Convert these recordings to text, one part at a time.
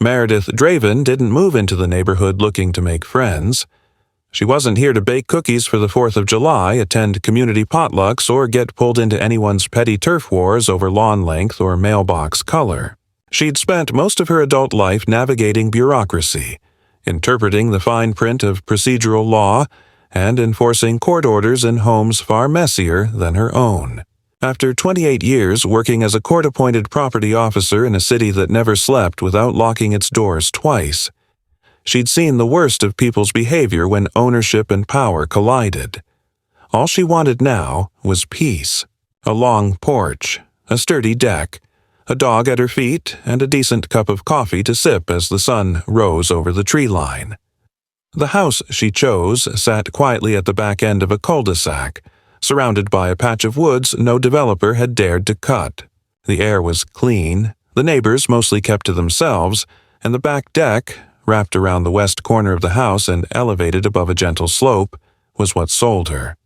Meredith Draven didn't move into the neighborhood looking to make friends. She wasn't here to bake cookies for the 4th of July, attend community potlucks, or get pulled into anyone's petty turf wars over lawn length or mailbox color. She'd spent most of her adult life navigating bureaucracy, interpreting the fine print of procedural law, and enforcing court orders in homes far messier than her own. After 28 years working as a court-appointed property officer in a city that never slept without locking its doors twice, she'd seen the worst of people's behavior when ownership and power collided. All she wanted now was peace. A long porch, a sturdy deck, a dog at her feet, and a decent cup of coffee to sip as the sun rose over the tree line. The house she chose sat quietly at the back end of a cul-de-sac, surrounded by a patch of woods no developer had dared to cut. The air was clean, the neighbors mostly kept to themselves, and the back deck, wrapped around the west corner of the house and elevated above a gentle slope, was what sold her.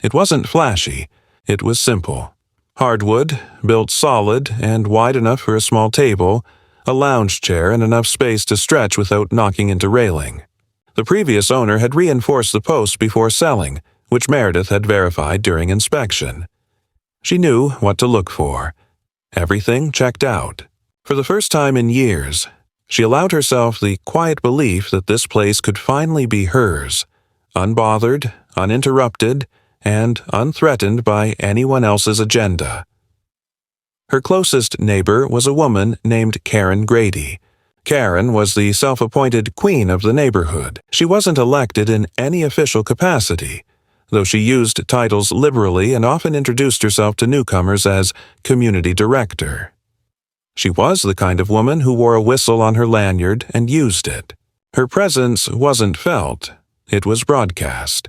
It wasn't flashy, it was simple. Hardwood, built solid and wide enough for a small table, a lounge chair, and enough space to stretch without knocking into railing. The previous owner had reinforced the posts before selling, which Meredith had verified during inspection. She knew what to look for. Everything checked out. For the first time in years, she allowed herself the quiet belief that this place could finally be hers, unbothered, uninterrupted, and unthreatened by anyone else's agenda. Her closest neighbor was a woman named Karen Grady. Karen was the self-appointed queen of the neighborhood. She wasn't elected in any official capacity, though she used titles liberally and often introduced herself to newcomers as community director. She was the kind of woman who wore a whistle on her lanyard and used it. Her presence wasn't felt, it was broadcast.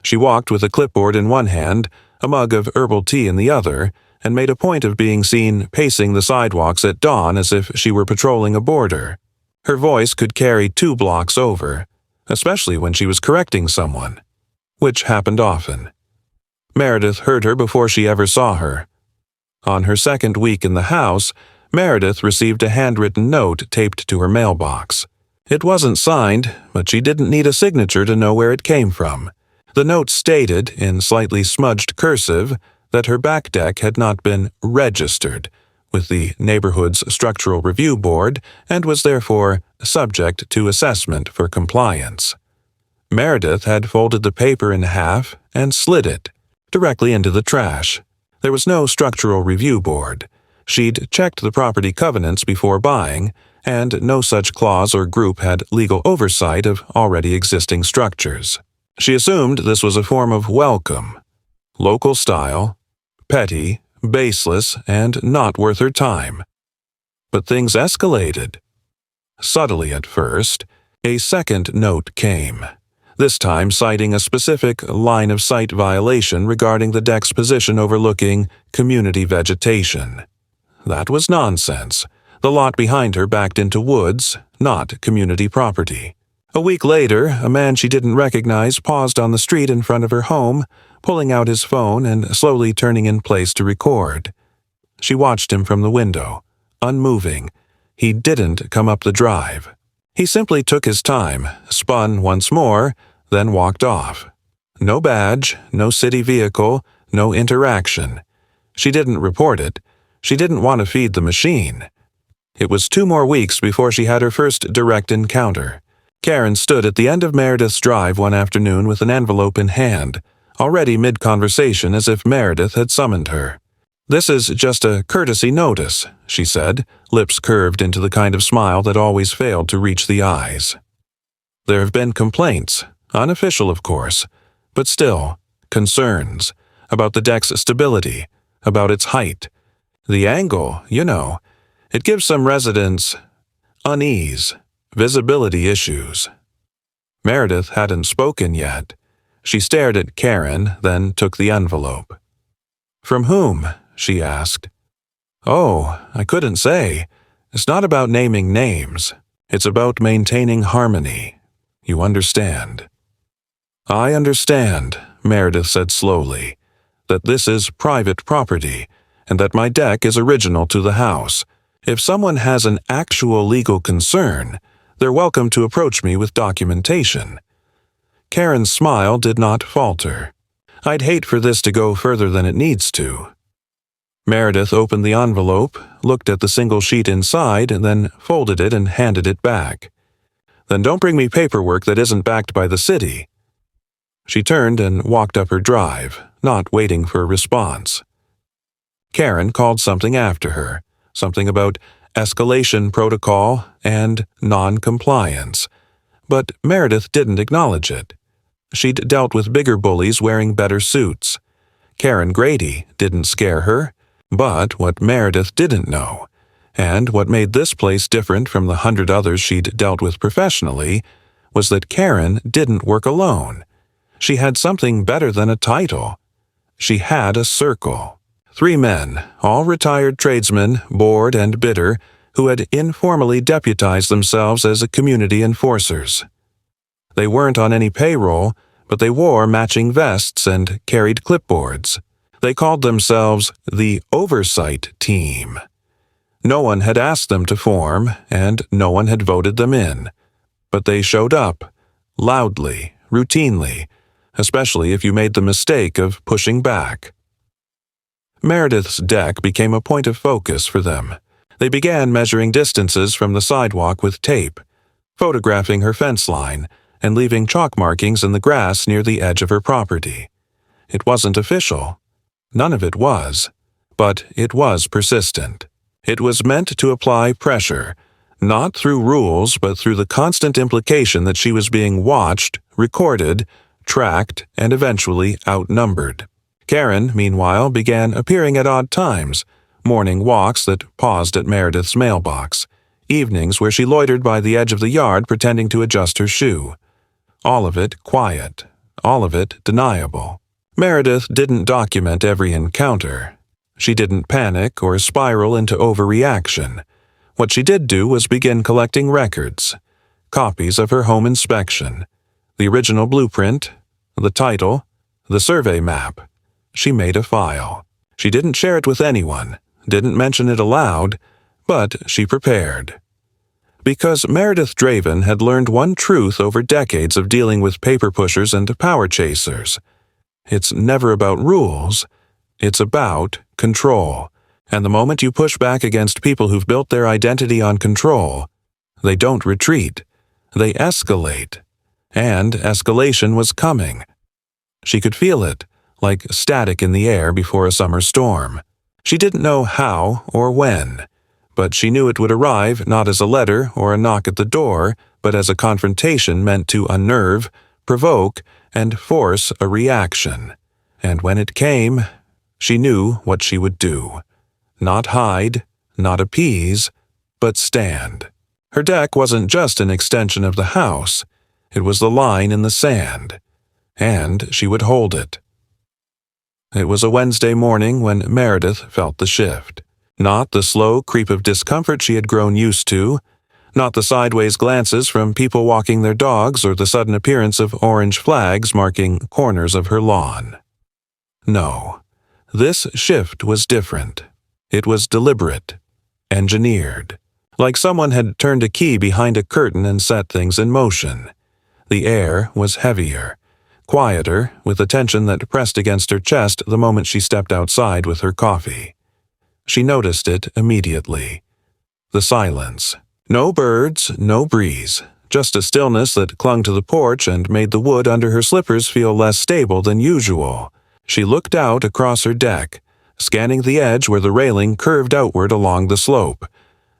She walked with a clipboard in one hand, a mug of herbal tea in the other, and made a point of being seen pacing the sidewalks at dawn as if she were patrolling a border. Her voice could carry 2 blocks over, especially when she was correcting someone, which happened often. Meredith heard her before she ever saw her. On her second week in the house, Meredith received a handwritten note taped to her mailbox. It wasn't signed, but she didn't need a signature to know where it came from. The note stated, in slightly smudged cursive, that her back deck had not been registered with the neighborhood's structural review board and was therefore subject to assessment for compliance. Meredith had folded the paper in half and slid it directly into the trash. There was no structural review board. She'd checked the property covenants before buying, and no such clause or group had legal oversight of already existing structures. She assumed this was a form of welcome, local style, petty, baseless, and not worth her time. But things escalated. Subtly at first, a second note came, this time citing a specific line-of-sight violation regarding the deck's position overlooking community vegetation. That was nonsense. The lot behind her backed into woods, not community property. A week later, a man she didn't recognize paused on the street in front of her home, pulling out his phone and slowly turning in place to record. She watched him from the window, unmoving. He didn't come up the drive. He simply took his time, spun once more, then walked off. No badge, no city vehicle, no interaction. She didn't report it. She didn't want to feed the machine. It was 2 more weeks before she had her first direct encounter. Karen stood at the end of Meredith's drive one afternoon with an envelope in hand, already mid-conversation as if Meredith had summoned her. "This is just a courtesy notice," she said, lips curved into the kind of smile that always failed to reach the eyes. "There have been complaints, unofficial of course, but still, concerns, about the deck's stability, about its height. The angle, you know, it gives some residents unease, visibility issues." Meredith hadn't spoken yet. She stared at Karen, then took the envelope. "From whom?" she asked. "Oh, I couldn't say. It's not about naming names. It's about maintaining harmony. You understand?" "I understand," Meredith said slowly, "that this is private property, and that my deck is original to the house. If someone has an actual legal concern, they're welcome to approach me with documentation. Karen's smile did not falter. I'd hate for this to go further than it needs to. Meredith opened the envelope, looked at the single sheet inside, and then folded it and handed it back. Then don't bring me paperwork that isn't backed by the city. She turned and walked up her drive, not waiting for a response. Karen called something after her, something about escalation protocol and non-compliance, but Meredith didn't acknowledge it. She'd dealt with bigger bullies wearing better suits. Karen Grady didn't scare her, but what Meredith didn't know, and what made this place different from the 100 others she'd dealt with professionally, was that Karen didn't work alone. She had something better than a title. She had a circle. 3 men, all retired tradesmen, bored and bitter, who had informally deputized themselves as community enforcers. They weren't on any payroll, but they wore matching vests and carried clipboards. They called themselves the Oversight Team. No one had asked them to form, and no one had voted them in. But they showed up, loudly, routinely, especially if you made the mistake of pushing back. Meredith's deck became a point of focus for them. They began measuring distances from the sidewalk with tape, photographing her fence line, and leaving chalk markings in the grass near the edge of her property. It wasn't official. None of it was. But it was persistent. It was meant to apply pressure, not through rules but through the constant implication that she was being watched, recorded, tracked, and eventually outnumbered. Karen, meanwhile, began appearing at odd times, morning walks that paused at Meredith's mailbox, evenings where she loitered by the edge of the yard pretending to adjust her shoe. All of it quiet, all of it deniable. Meredith didn't document every encounter. She didn't panic or spiral into overreaction. What she did do was begin collecting records, copies of her home inspection, the original blueprint, the title, the survey map. She made a file. She didn't share it with anyone, didn't mention it aloud, but she prepared. Because Meredith Draven had learned one truth over decades of dealing with paper pushers and power chasers. It's never about rules. It's about control. And the moment you push back against people who've built their identity on control, they don't retreat. They escalate. And escalation was coming. She could feel it, like static in the air before a summer storm. She didn't know how or when, but she knew it would arrive not as a letter or a knock at the door, but as a confrontation meant to unnerve, provoke, and force a reaction. And when it came, she knew what she would do. Not hide, not appease, but stand. Her deck wasn't just an extension of the house. It was the line in the sand. And she would hold it. It was a Wednesday morning when Meredith felt the shift. Not the slow creep of discomfort she had grown used to, not the sideways glances from people walking their dogs or the sudden appearance of orange flags marking corners of her lawn. No, this shift was different. It was deliberate, engineered, like someone had turned a key behind a curtain and set things in motion. The air was heavier, quieter, with a tension that pressed against her chest the moment she stepped outside with her coffee. She noticed it immediately. The silence. No birds, no breeze, just a stillness that clung to the porch and made the wood under her slippers feel less stable than usual. She looked out across her deck, scanning the edge where the railing curved outward along the slope,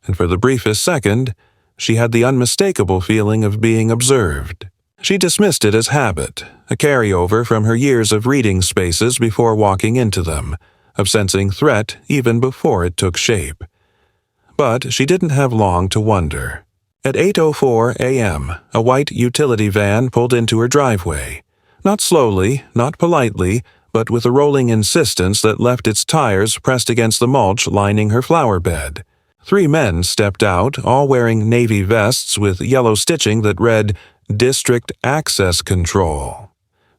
and for the briefest second, she had the unmistakable feeling of being observed. She dismissed it as habit, a carryover from her years of reading spaces before walking into them, of sensing threat even before it took shape. But she didn't have long to wonder. At 8:04 a.m., a white utility van pulled into her driveway. Not slowly, not politely, but with a rolling insistence that left its tires pressed against the mulch lining her flower bed. 3 men stepped out, all wearing navy vests with yellow stitching that read District Access Control,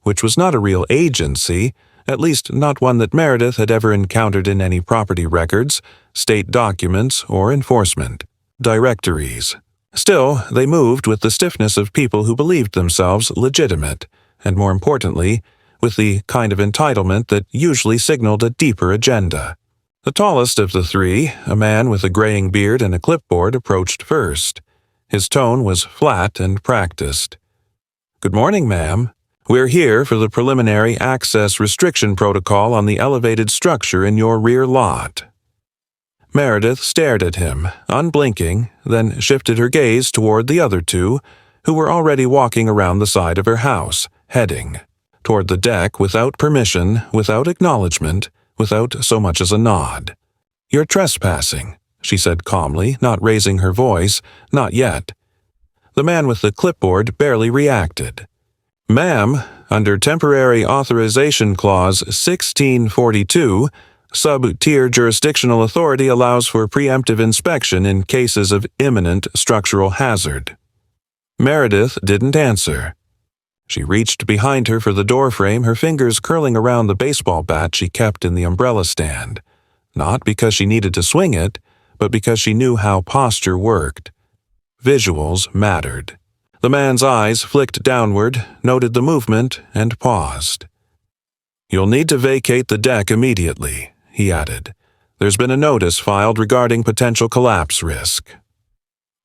which was not a real agency, at least not one that Meredith had ever encountered in any property records, state documents, or enforcement. Directories. Still, they moved with the stiffness of people who believed themselves legitimate, and more importantly, with the kind of entitlement that usually signaled a deeper agenda. The tallest of the three, a man with a graying beard and a clipboard, approached first. His tone was flat and practiced. "Good morning, ma'am. We're here for the preliminary access restriction protocol on the elevated structure in your rear lot." Meredith stared at him, unblinking, then shifted her gaze toward the other two, who were already walking around the side of her house, heading toward the deck without permission, without acknowledgement, without so much as a nod. "You're trespassing," she said calmly, not raising her voice, not yet. The man with the clipboard barely reacted. "Ma'am, under Temporary Authorization Clause 1642, Sub-Tier Jurisdictional Authority allows for preemptive inspection in cases of imminent structural hazard." Meredith didn't answer. She reached behind her for the doorframe, her fingers curling around the baseball bat she kept in the umbrella stand, not because she needed to swing it, but because she knew how posture worked. Visuals mattered. The man's eyes flicked downward, noted the movement, and paused. "You'll need to vacate the deck immediately," he added. "There's been a notice filed regarding potential collapse risk."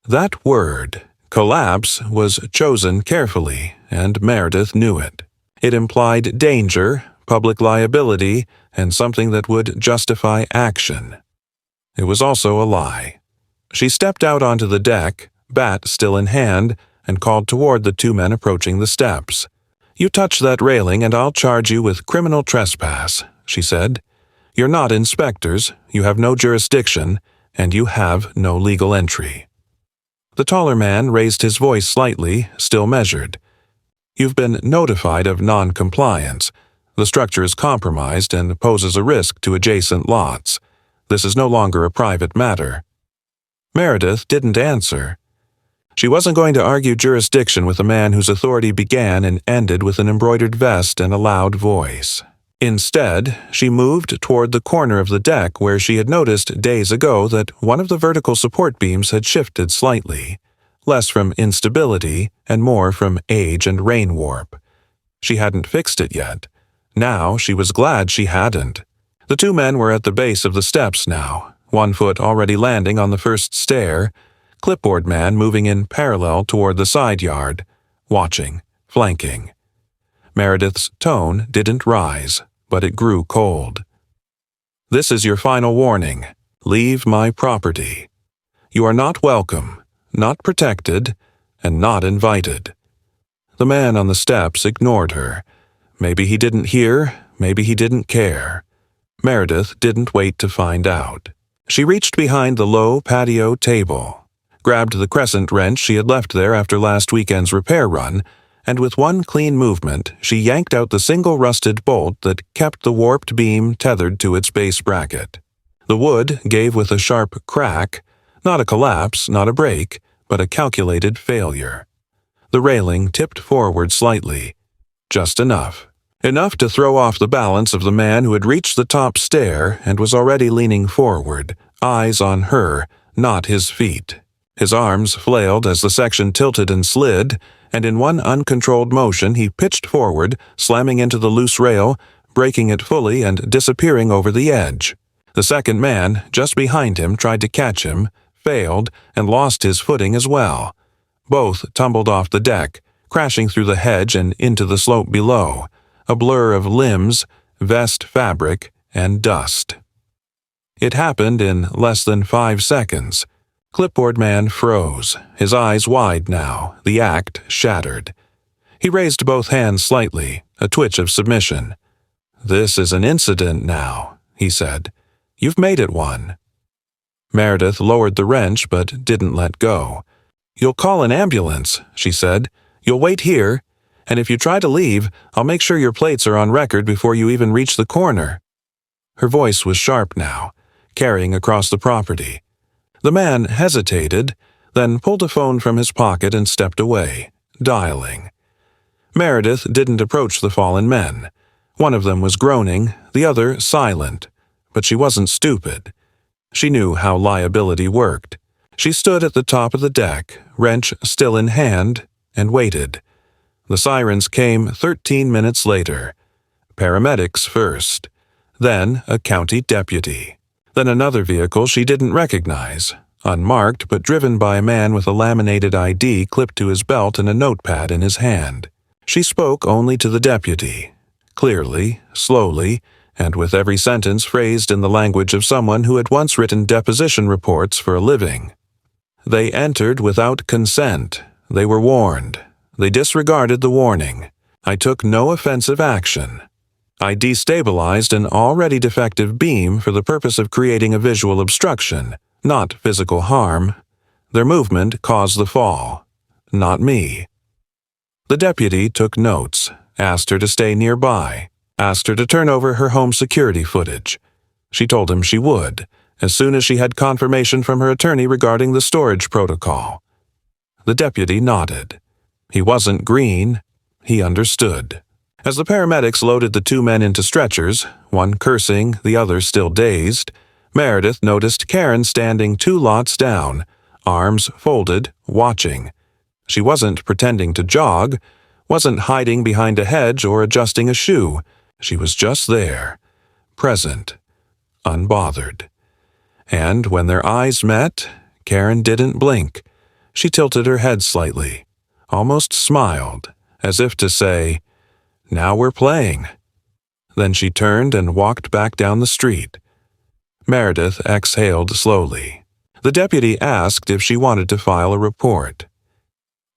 That word, collapse, was chosen carefully, and Meredith knew it. It implied danger, public liability, and something that would justify action. It was also a lie. She stepped out onto the deck, bat still in hand, and called toward the two men approaching the steps. "You touch that railing and I'll charge you with criminal trespass," she said. "You're not inspectors, you have no jurisdiction, and you have no legal entry." The taller man raised his voice slightly, still measured. "You've been notified of non-compliance. The structure is compromised and poses a risk to adjacent lots. This is no longer a private matter." Meredith didn't answer. She wasn't going to argue jurisdiction with a man whose authority began and ended with an embroidered vest and a loud voice. Instead, she moved toward the corner of the deck where she had noticed days ago that one of the vertical support beams had shifted slightly, less from instability and more from age and rain warp. She hadn't fixed it yet. Now she was glad she hadn't. The two men were at the base of the steps now, one foot already landing on the first stair, clipboard man moving in parallel toward the side yard, watching, flanking. Meredith's tone didn't rise, but it grew cold. "This is your final warning. Leave my property. You are not welcome, not protected, and not invited." The man on the steps ignored her. Maybe he didn't hear, maybe he didn't care. Meredith didn't wait to find out. She reached behind the low patio table, grabbed the crescent wrench she had left there after last weekend's repair run, and with one clean movement, she yanked out the single rusted bolt that kept the warped beam tethered to its base bracket. The wood gave with a sharp crack, not a collapse, not a break, but a calculated failure. The railing tipped forward slightly, just enough. Enough to throw off the balance of the man who had reached the top stair and was already leaning forward, eyes on her, not his feet. His arms flailed as the section tilted and slid, and in one uncontrolled motion he pitched forward, slamming into the loose rail, breaking it fully and disappearing over the edge. The second man, just behind him, tried to catch him, failed, and lost his footing as well. Both tumbled off the deck, crashing through the hedge and into the slope below, a blur of limbs, vest fabric, and dust. It happened in less than 5 seconds. Clipboard man froze, his eyes wide now, the act shattered. He raised both hands slightly, a twitch of submission. "This is an incident now," he said. "You've made it one." Meredith lowered the wrench but didn't let go. "You'll call an ambulance," she said. "You'll wait here, and if you try to leave, I'll make sure your plates are on record before you even reach the corner." Her voice was sharp now, carrying across the property. The man hesitated, then pulled a phone from his pocket and stepped away, dialing. Meredith didn't approach the fallen men. One of them was groaning, the other silent, but she wasn't stupid. She knew how liability worked. She stood at the top of the deck, wrench still in hand, and waited. The sirens came 13 minutes later. Paramedics first, then a county deputy, then another vehicle she didn't recognize, unmarked but driven by a man with a laminated ID clipped to his belt and a notepad in his hand. She spoke only to the deputy, clearly, slowly, and with every sentence phrased in the language of someone who had once written deposition reports for a living. They entered without consent. They were warned. They disregarded the warning. I took no offensive action. I destabilized an already defective beam for the purpose of creating a visual obstruction, not physical harm. Their movement caused the fall, not me. The deputy took notes, asked her to stay nearby, asked her to turn over her home security footage. She told him she would, as soon as she had confirmation from her attorney regarding the storage protocol. The deputy nodded. He wasn't green. He understood. As the paramedics loaded the two men into stretchers, one cursing, the other still dazed, Meredith noticed Karen standing 2 lots down, arms folded, watching. She wasn't pretending to jog, wasn't hiding behind a hedge or adjusting a shoe. She was just there, present, unbothered. And when their eyes met, Karen didn't blink. She tilted her head slightly, almost smiled, as if to say, "Now we're playing." Then she turned and walked back down the street. Meredith exhaled slowly. The deputy asked if she wanted to file a report.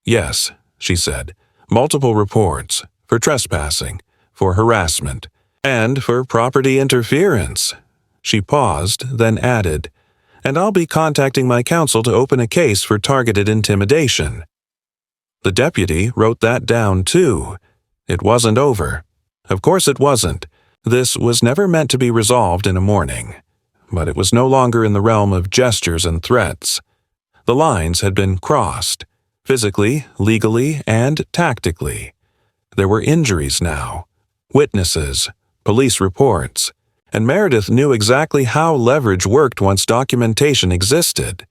"Yes," she said, "multiple reports, for trespassing, for harassment, and for property interference." She paused, then added, "And I'll be contacting my counsel to open a case for targeted intimidation." The deputy wrote that down too. It wasn't over. Of course it wasn't. This was never meant to be resolved in a morning. But it was no longer in the realm of gestures and threats. The lines had been crossed, physically, legally, and tactically. There were injuries now, witnesses, police reports, and Meredith knew exactly how leverage worked once documentation existed.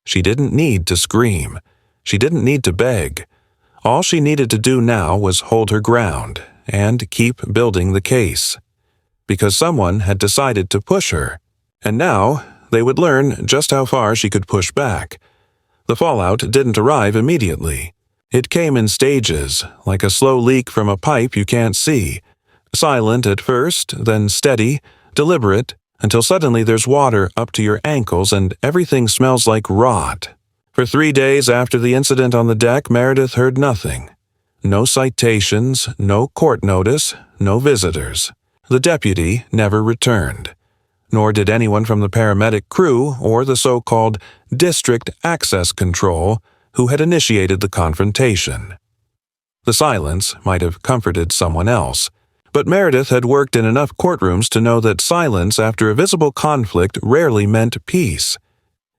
She didn't need to scream. She didn't need to beg. All she needed to do now was hold her ground and keep building the case. Because someone had decided to push her, and now they would learn just how far she could push back. The fallout didn't arrive immediately. It came in stages, like a slow leak from a pipe you can't see. Silent at first, then steady, deliberate, until suddenly there's water up to your ankles and everything smells like rot. For 3 days after the incident on the deck, Meredith heard nothing. No citations, no court notice, no visitors. The deputy never returned. Nor did anyone from the paramedic crew or the so-called district access control who had initiated the confrontation. The silence might have comforted someone else, but Meredith had worked in enough courtrooms to know that silence after a visible conflict rarely meant peace.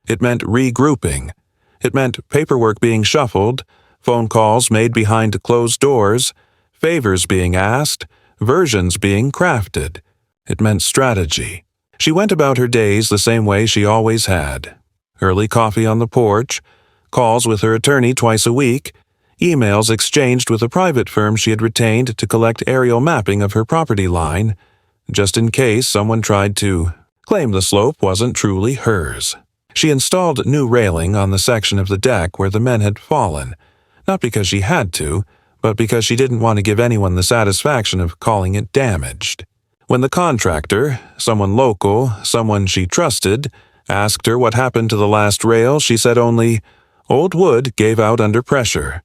It meant regrouping. It meant paperwork being shuffled, phone calls made behind closed doors, favors being asked, versions being crafted. It meant strategy. She went about her days the same way she always had. Early coffee on the porch, calls with her attorney twice a week, emails exchanged with a private firm she had retained to collect aerial mapping of her property line, just in case someone tried to claim the slope wasn't truly hers. She installed new railing on the section of the deck where the men had fallen, not because she had to, but because she didn't want to give anyone the satisfaction of calling it damaged. When the contractor, someone local, someone she trusted, asked her what happened to the last rail, she said only, "Old wood gave out under pressure."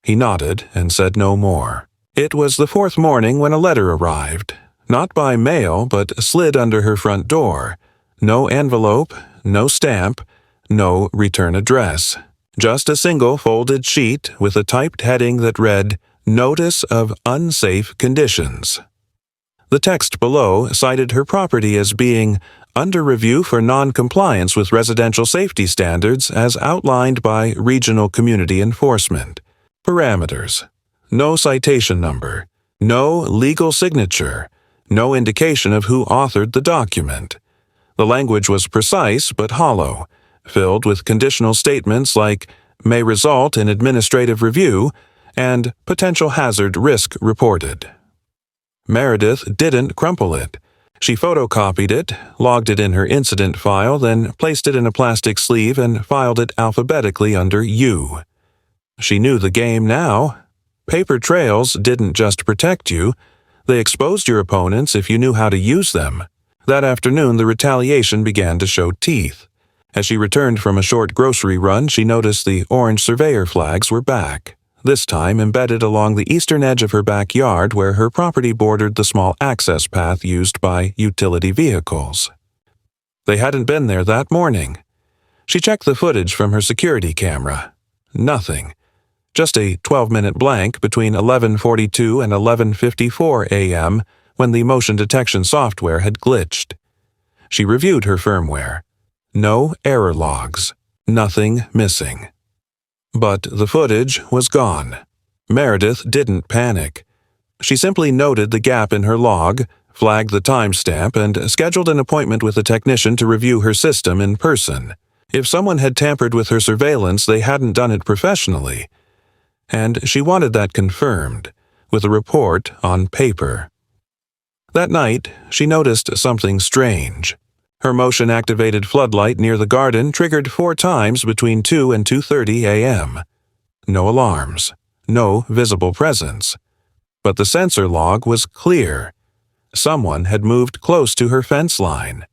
He nodded and said no more. It was the 4th morning when a letter arrived, not by mail but slid under her front door. No envelope, no stamp, no return address. Just a single folded sheet with a typed heading that read, "Notice of Unsafe Conditions." The text below cited her property as being under review for non-compliance with residential safety standards as outlined by Regional Community Enforcement. Parameters: no citation number, no legal signature, no indication of who authored the document. The language was precise but hollow, filled with conditional statements like may result in administrative review and potential hazard risk reported. Meredith didn't crumple it. She photocopied it, logged it in her incident file, then placed it in a plastic sleeve and filed it alphabetically under U. She knew the game now. Paper trails didn't just protect you, they exposed your opponents if you knew how to use them. That afternoon, the retaliation began to show teeth. As she returned from a short grocery run, she noticed the orange surveyor flags were back, this time embedded along the eastern edge of her backyard where her property bordered the small access path used by utility vehicles. They hadn't been there that morning. She checked the footage from her security camera. Nothing. Just a 12-minute blank between 11:42 and 11:54 a.m. when the motion detection software had glitched. She reviewed her firmware. No error logs. Nothing missing. But the footage was gone. Meredith didn't panic. She simply noted the gap in her log, flagged the timestamp, and scheduled an appointment with a technician to review her system in person. If someone had tampered with her surveillance, they hadn't done it professionally. And she wanted that confirmed, with a report on paper. That night, she noticed something strange. Her motion-activated floodlight near the garden triggered 4 times between 2 and 2:30 a.m. No alarms, no visible presence. But the sensor log was clear. Someone had moved close to her fence line.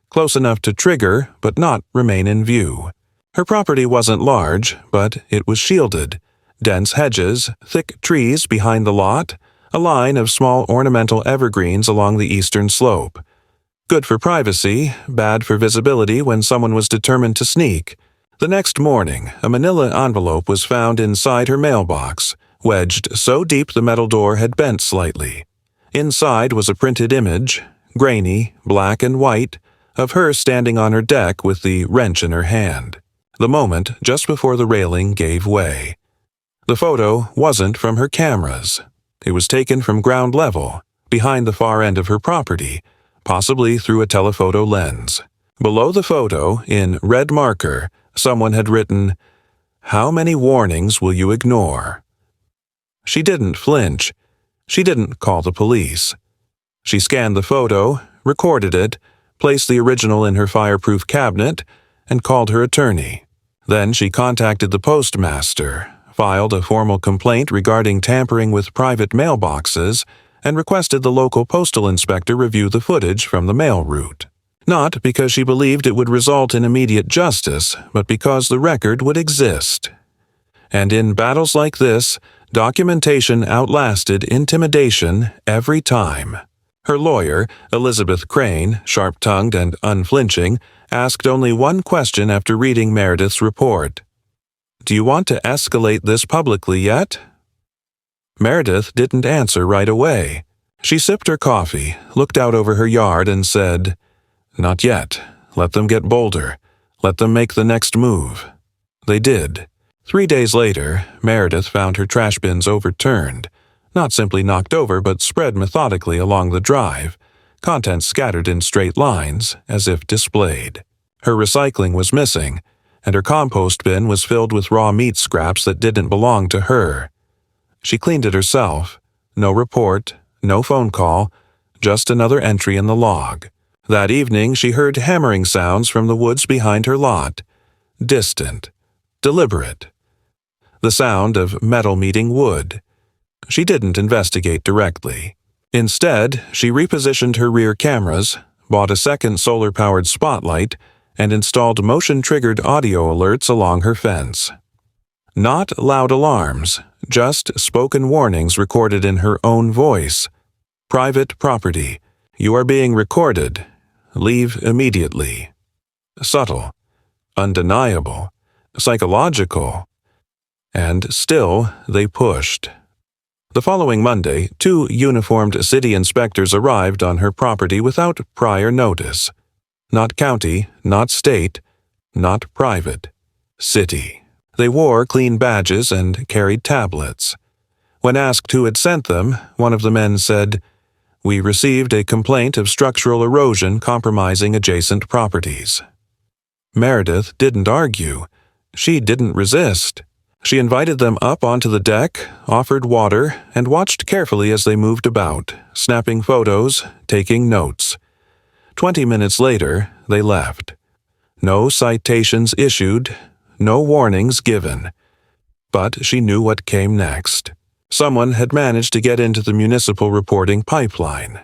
Close enough to trigger, but not remain in view. Her property wasn't large, but it was shielded. Dense hedges, thick trees behind the lot, a line of small ornamental evergreens along the eastern slope. Good for privacy, bad for visibility when someone was determined to sneak. The next morning, a manila envelope was found inside her mailbox, wedged so deep the metal door had bent slightly. Inside was a printed image, grainy, black and white, of her standing on her deck with the wrench in her hand. The moment just before the railing gave way. The photo wasn't from her cameras. It was taken from ground level, behind the far end of her property, possibly through a telephoto lens. Below the photo, in red marker, someone had written, "How many warnings will you ignore?" She didn't flinch. She didn't call the police. She scanned the photo, recorded it, placed the original in her fireproof cabinet, and called her attorney. Then she contacted the postmaster, filed a formal complaint regarding tampering with private mailboxes, and requested the local postal inspector review the footage from the mail route. Not because she believed it would result in immediate justice, but because the record would exist. And in battles like this, documentation outlasted intimidation every time. Her lawyer, Elizabeth Crane, sharp-tongued and unflinching, asked only one question after reading Meredith's report. "Do you want to escalate this publicly yet?" Meredith didn't answer right away. She sipped her coffee, looked out over her yard, and said, "Not yet. Let them get bolder. Let them make the next move." They did. 3 days later, Meredith found her trash bins overturned, not simply knocked over but spread methodically along the drive, contents scattered in straight lines, as if displayed. Her recycling was missing, and her compost bin was filled with raw meat scraps that didn't belong to her. She cleaned it herself. No report, no phone call, just another entry in the log. That evening she heard hammering sounds from the woods behind her lot. Distant, deliberate. The sound of metal meeting wood. She didn't investigate directly. Instead, she repositioned her rear cameras, bought a second solar-powered spotlight, and installed motion-triggered audio alerts along her fence. Not loud alarms, just spoken warnings recorded in her own voice. Private property. You are being recorded. Leave immediately. Subtle. Undeniable. Psychological. And still they pushed. The following Monday, 2 uniformed city inspectors arrived on her property without prior notice. Not county, not state, not private. City. They wore clean badges and carried tablets. When asked who had sent them, one of the men said, We received a complaint of structural erosion compromising adjacent properties. Meredith didn't argue. She didn't resist. She invited them up onto the deck, offered water, and watched carefully as they moved about, snapping photos, taking notes. 20 minutes later, they left. No citations issued, no warnings given. But she knew what came next. Someone had managed to get into the municipal reporting pipeline,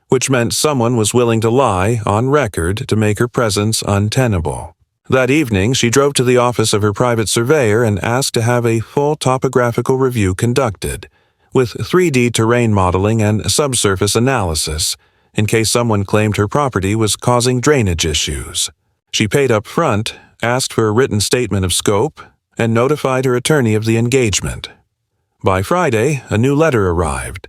which meant someone was willing to lie on record to make her presence untenable. That evening, she drove to the office of her private surveyor and asked to have a full topographical review conducted, with 3D terrain modeling and subsurface analysis, in case someone claimed her property was causing drainage issues. She paid up front, asked for a written statement of scope, and notified her attorney of the engagement. By Friday, a new letter arrived.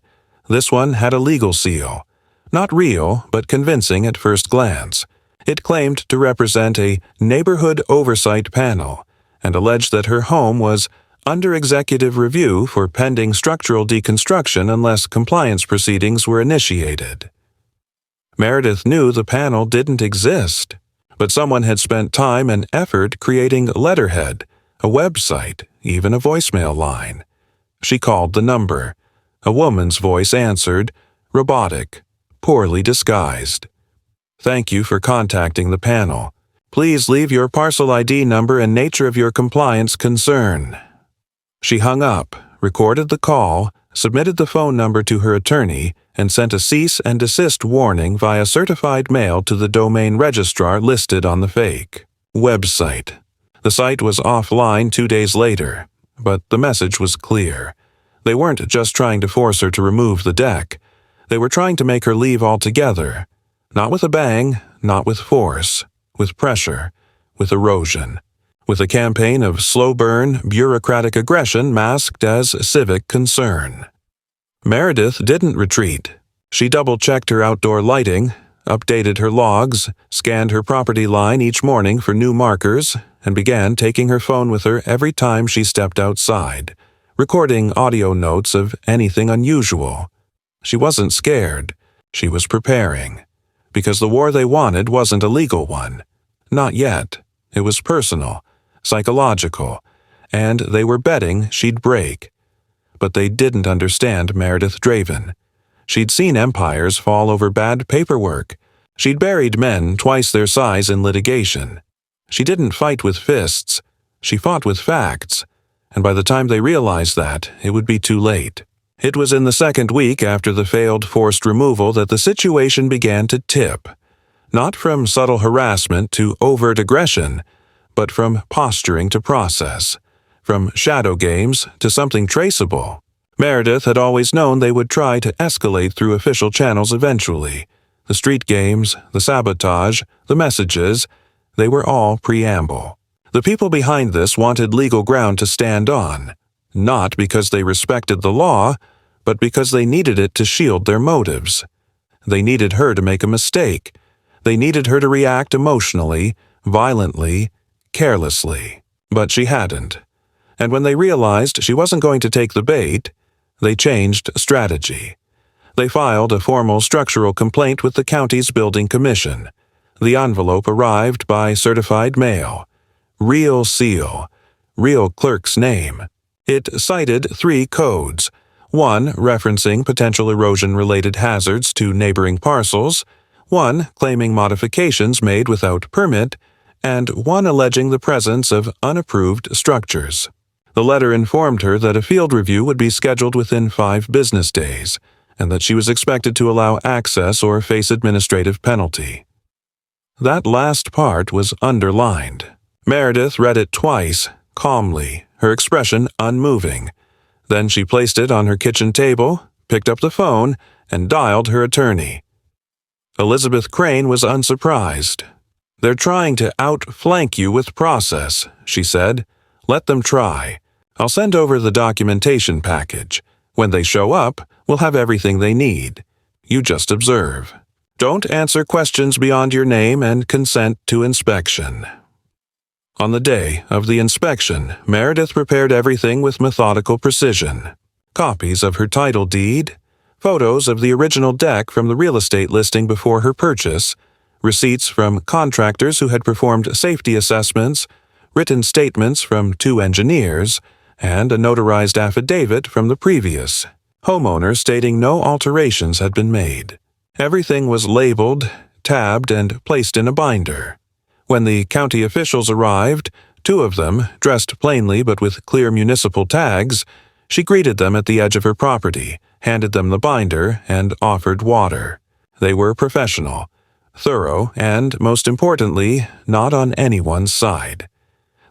This one had a legal seal. Not real, but convincing at first glance. It claimed to represent a neighborhood oversight panel and alleged that her home was under executive review for pending structural deconstruction unless compliance proceedings were initiated. Meredith knew the panel didn't exist, but someone had spent time and effort creating letterhead, a website, even a voicemail line. She called the number. A woman's voice answered, robotic, poorly disguised. Thank you for contacting the panel. Please leave your parcel ID number and nature of your compliance concern. She hung up, recorded the call, submitted the phone number to her attorney, and sent a cease and desist warning via certified mail to the domain registrar listed on the fake website. The site was offline 2 days later, but the message was clear. They weren't just trying to force her to remove the deck. They were trying to make her leave altogether. Not with a bang, not with force, with pressure, with erosion, with a campaign of slow-burn, bureaucratic aggression masked as civic concern. Meredith didn't retreat. She double-checked her outdoor lighting, updated her logs, scanned her property line each morning for new markers, and began taking her phone with her every time she stepped outside, recording audio notes of anything unusual. She wasn't scared. She was preparing. Because the war they wanted wasn't a legal one. Not yet. It was personal, psychological, and they were betting she'd break. But they didn't understand Meredith Draven. She'd seen empires fall over bad paperwork. She'd buried men twice their size in litigation. She didn't fight with fists. She fought with facts. And by the time they realized that, it would be too late. It was in the second week after the failed forced removal that the situation began to tip, not from subtle harassment to overt aggression, but from posturing to process, from shadow games to something traceable. Meredith had always known they would try to escalate through official channels eventually. The street games, the sabotage, the messages, they were all preamble. The people behind this wanted legal ground to stand on, not because they respected the law, but because they needed it to shield their motives. They needed her to make a mistake. They needed her to react emotionally, violently, carelessly. But she hadn't. And when they realized she wasn't going to take the bait, they changed strategy. They filed a formal structural complaint with the county's building commission. The envelope arrived by certified mail. Real seal. Real clerk's name. It cited 3 codes. One referencing potential erosion-related hazards to neighboring parcels, one claiming modifications made without permit, and one alleging the presence of unapproved structures. The letter informed her that a field review would be scheduled within 5 business days, and that she was expected to allow access or face administrative penalty. That last part was underlined. Meredith read it twice, calmly, her expression unmoving. Then she placed it on her kitchen table, picked up the phone, and dialed her attorney. Elizabeth Crane was unsurprised. "They're trying to outflank you with process," she said. "Let them try. I'll send over the documentation package. When they show up, we'll have everything they need. You just observe. Don't answer questions beyond your name and consent to inspection." On the day of the inspection, Meredith prepared everything with methodical precision. Copies of her title deed, photos of the original deck from the real estate listing before her purchase, receipts from contractors who had performed safety assessments, written statements from 2 engineers, and a notarized affidavit from the previous homeowner stating no alterations had been made. Everything was labeled, tabbed, and placed in a binder. When the county officials arrived, 2 of them, dressed plainly but with clear municipal tags, she greeted them at the edge of her property, handed them the binder, and offered water. They were professional, thorough, and, most importantly, not on anyone's side.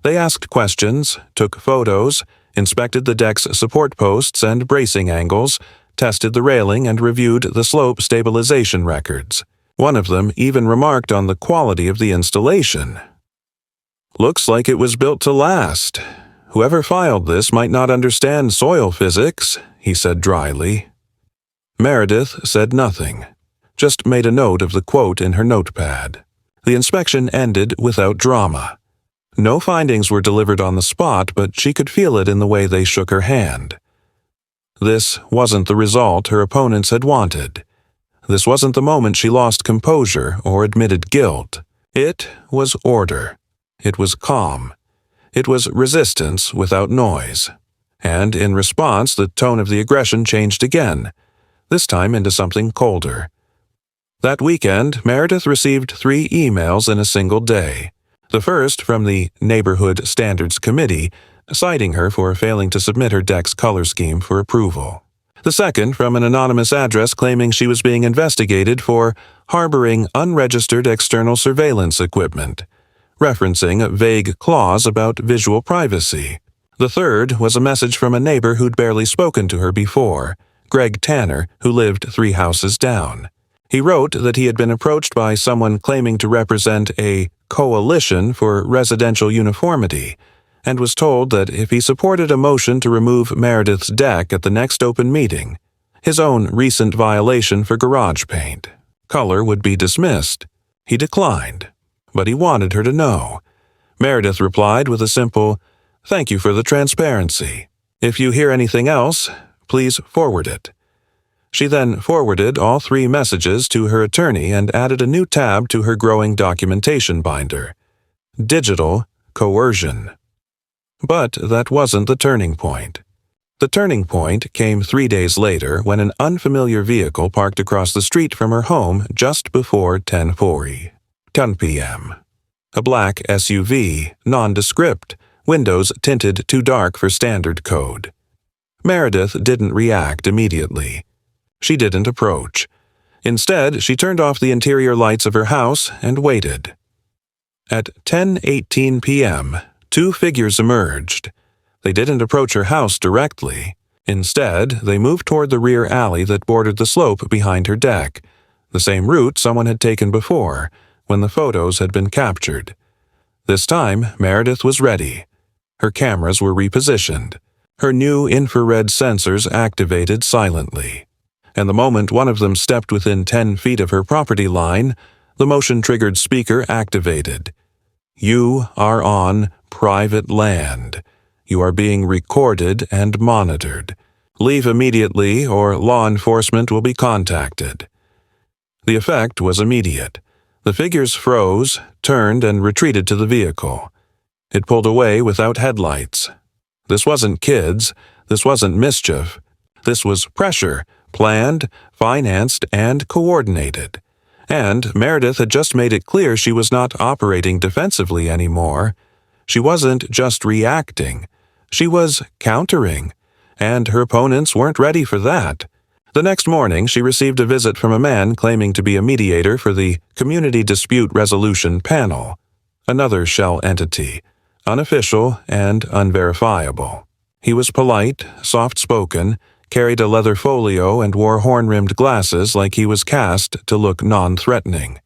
They asked questions, took photos, inspected the deck's support posts and bracing angles, tested the railing, and reviewed the slope stabilization records. One of them even remarked on the quality of the installation. "Looks like it was built to last. Whoever filed this might not understand soil physics," he said dryly. Meredith said nothing, just made a note of the quote in her notepad. The inspection ended without drama. No findings were delivered on the spot, but she could feel it in the way they shook her hand. This wasn't the result her opponents had wanted. This wasn't the moment she lost composure or admitted guilt. It was order. It was calm. It was resistance without noise. And in response, the tone of the aggression changed again, this time into something colder. That weekend, Meredith received 3 emails in a single day. The first from the Neighborhood Standards Committee, citing her for failing to submit her deck's color scheme for approval. The second from an anonymous address claiming she was being investigated for harboring unregistered external surveillance equipment, referencing a vague clause about visual privacy. The third was a message from a neighbor who'd barely spoken to her before, Greg Tanner, who lived 3 houses down. He wrote that he had been approached by someone claiming to represent a coalition for residential uniformity, and was told that if he supported a motion to remove Meredith's deck at the next open meeting, his own recent violation for garage paint color would be dismissed. He declined, but he wanted her to know. Meredith replied with a simple, "Thank you for the transparency. If you hear anything else, please forward it." She then forwarded all 3 messages to her attorney and added a new tab to her growing documentation binder: Digital Coercion. But that wasn't the turning point. The turning point came 3 days later when an unfamiliar vehicle parked across the street from her home just before 10 p.m. A black SUV, nondescript, windows tinted too dark for standard code. Meredith didn't react immediately. She didn't approach. Instead, she turned off the interior lights of her house and waited. At 10:18 p.m., 2 figures emerged. They didn't approach her house directly. Instead, they moved toward the rear alley that bordered the slope behind her deck, the same route someone had taken before, when the photos had been captured. This time, Meredith was ready. Her cameras were repositioned. Her new infrared sensors activated silently. And the moment one of them stepped within 10 feet of her property line, the motion-triggered speaker activated. "You are on private land. You are being recorded and monitored. Leave immediately or law enforcement will be contacted." The effect was immediate. The figures froze, turned, and retreated to the vehicle. It pulled away without headlights. This wasn't kids. This wasn't mischief. This was pressure, planned, financed, and coordinated. And Meredith had just made it clear she was not operating defensively anymore. She wasn't just reacting. She was countering. And her opponents weren't ready for that. The next morning, she received a visit from a man claiming to be a mediator for the Community Dispute Resolution Panel, another shell entity, unofficial and unverifiable. He was polite, soft-spoken, carried a leather folio, and wore horn-rimmed glasses like he was cast to look non-threatening.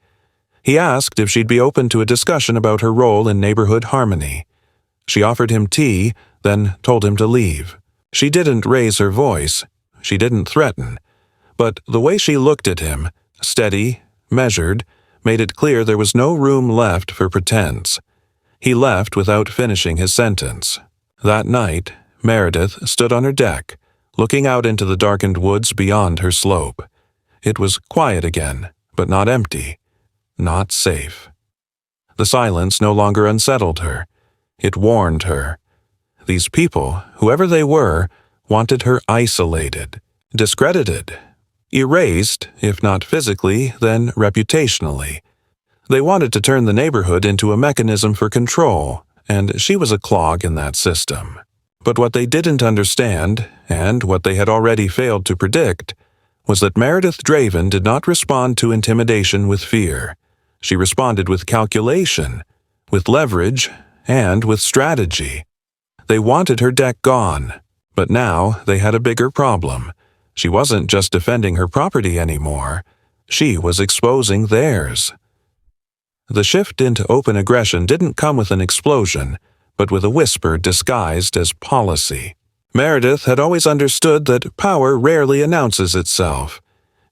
He asked if she'd be open to a discussion about her role in neighborhood harmony. She offered him tea, then told him to leave. She didn't raise her voice. She didn't threaten. But the way she looked at him, steady, measured, made it clear there was no room left for pretense. He left without finishing his sentence. That night, Meredith stood on her deck, looking out into the darkened woods beyond her slope. It was quiet again, but not empty, not safe. The silence no longer unsettled her. It warned her. These people, whoever they were, wanted her isolated, discredited, erased, if not physically, then reputationally. They wanted to turn the neighborhood into a mechanism for control, and she was a clog in that system. But what they didn't understand, and what they had already failed to predict, was that Meredith Draven did not respond to intimidation with fear. She responded with calculation, with leverage, and with strategy. They wanted her deck gone, but now they had a bigger problem. She wasn't just defending her property anymore. She was exposing theirs. The shift into open aggression didn't come with an explosion, but with a whisper disguised as policy. Meredith had always understood that power rarely announces itself.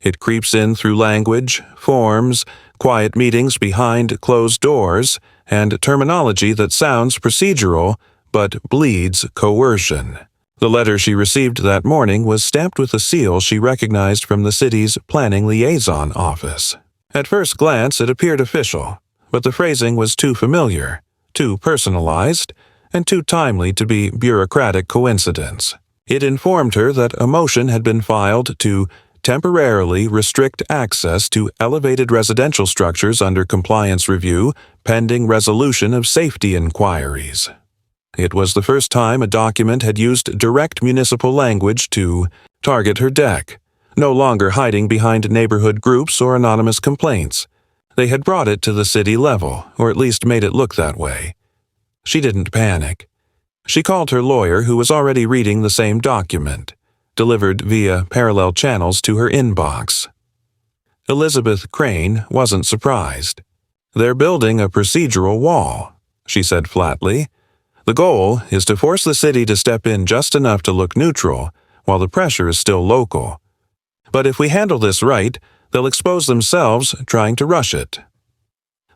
It creeps in through language, forms, quiet meetings behind closed doors, and terminology that sounds procedural but bleeds coercion. The letter she received that morning was stamped with a seal she recognized from the city's planning liaison office. At first glance, it appeared official, but the phrasing was too familiar, too personalized, and too timely to be bureaucratic coincidence. It informed her that a motion had been filed to temporarily restrict access to elevated residential structures under compliance review pending resolution of safety inquiries. It was the first time a document had used direct municipal language to target her deck, no longer hiding behind neighborhood groups or anonymous complaints. They had brought it to the city level, or at least made it look that way. She didn't panic. She called her lawyer, who was already reading the same document, delivered via parallel channels to her inbox. Elizabeth Crane wasn't surprised. "They're building a procedural wall," she said flatly. "The goal is to force the city to step in just enough to look neutral, while the pressure is still local. But if we handle this right, they'll expose themselves trying to rush it."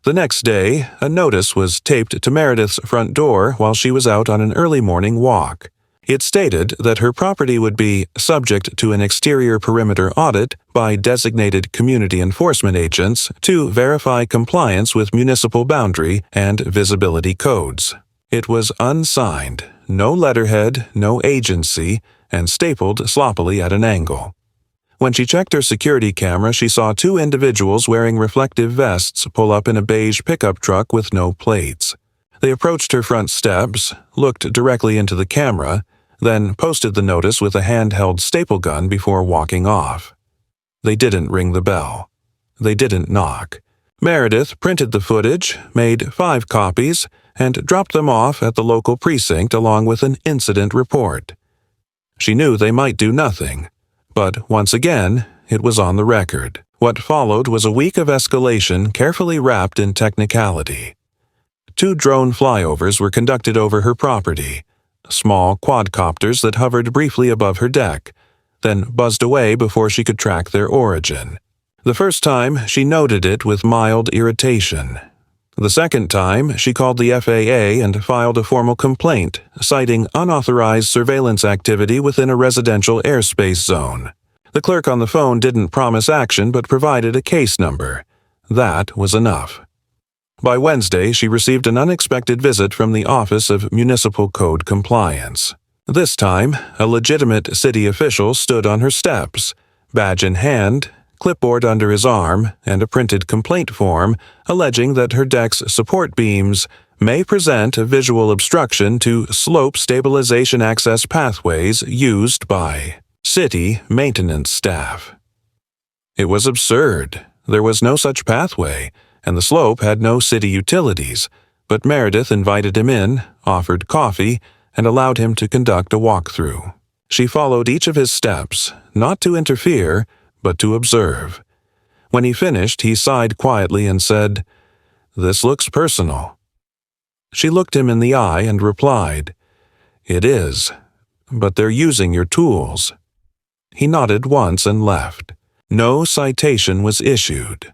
The next day, a notice was taped to Meredith's front door while she was out on an early morning walk. It stated that her property would be subject to an exterior perimeter audit by designated community enforcement agents to verify compliance with municipal boundary and visibility codes. It was unsigned, no letterhead, no agency, and stapled sloppily at an angle. When she checked her security camera, she saw two individuals wearing reflective vests pull up in a beige pickup truck with no plates. They approached her front steps, looked directly into the camera, then posted the notice with a handheld staple gun before walking off. They didn't ring the bell. They didn't knock. Meredith printed the footage, made 5 copies, and dropped them off at the local precinct along with an incident report. She knew they might do nothing, but once again, it was on the record. What followed was a week of escalation carefully wrapped in technicality. 2 drone flyovers were conducted over her property, small quadcopters that hovered briefly above her deck, then buzzed away before she could track their origin. The first time, she noted it with mild irritation. The second time, she called the FAA and filed a formal complaint, citing unauthorized surveillance activity within a residential airspace zone. The clerk on the phone didn't promise action but provided a case number. That was enough. By Wednesday, she received an unexpected visit from the Office of Municipal Code Compliance. This time, a legitimate city official stood on her steps, badge in hand, clipboard under his arm, and a printed complaint form alleging that her deck's support beams may present a visual obstruction to slope stabilization access pathways used by city maintenance staff. It was absurd. There was no such pathway, and the slope had no city utilities, but Meredith invited him in, offered coffee, and allowed him to conduct a walkthrough. She followed each of his steps, not to interfere, but to observe. When he finished, he sighed quietly and said, "This looks personal." She looked him in the eye and replied, "It is, but they're using your tools." He nodded once and left. No citation was issued.